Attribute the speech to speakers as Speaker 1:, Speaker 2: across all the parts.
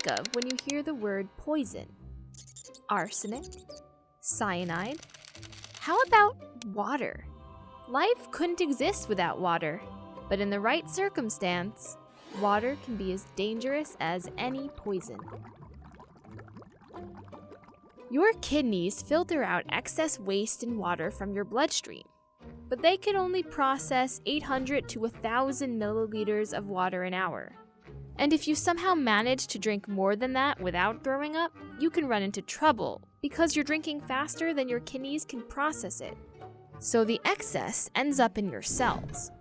Speaker 1: think of when you hear the word poison? Arsenic? Cyanide? How about water? Life couldn't exist without water, but in the right circumstance, water can be as dangerous as any poison. Your kidneys filter out excess waste and water from your bloodstream, but they can only process 800 to 1,000 milliliters of water an hour. And if you somehow manage to drink more than that without throwing up, you can run into trouble because you're drinking faster than your kidneys can process it. So the excess ends up in your cells.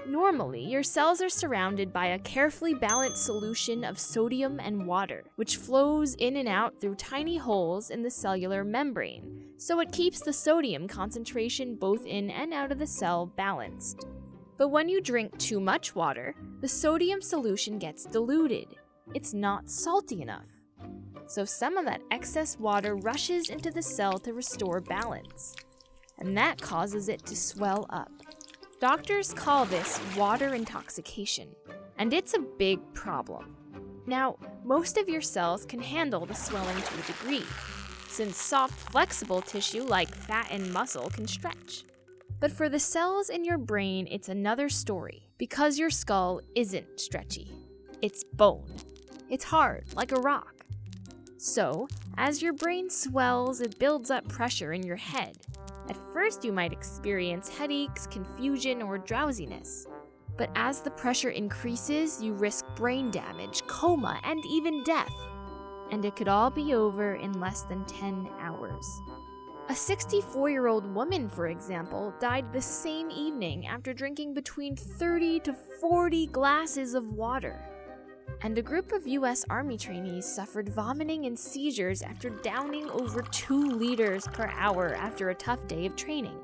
Speaker 1: Normally, your cells are surrounded by a carefully balanced solution of sodium and water, which flows in and out through tiny holes in the cellular membrane, so it keeps the sodium concentration both in and out of the cell balanced. But when you drink too much water, the sodium solution gets diluted. It's not salty enough. So some of that excess water rushes into the cell to restore balance, and that causes it to swell up. Doctors call this water intoxication, and it's a big problem. Now, most of your cells can handle the swelling to a degree, since soft, flexible tissue like fat and muscle can stretch. But for the cells in your brain, it's another story, because your skull isn't stretchy. It's bone. It's hard, like a rock. So, as your brain swells, it builds up pressure in your head. At first, you might experience headaches, confusion, or drowsiness. But as the pressure increases, you risk brain damage, coma, and even death. And it could all be over in less than 10 hours. A 64-year-old woman, for example, died the same evening after drinking between 30 to 40 glasses of water. And a group of US Army trainees suffered vomiting and seizures after downing over 2 liters per hour after a tough day of training.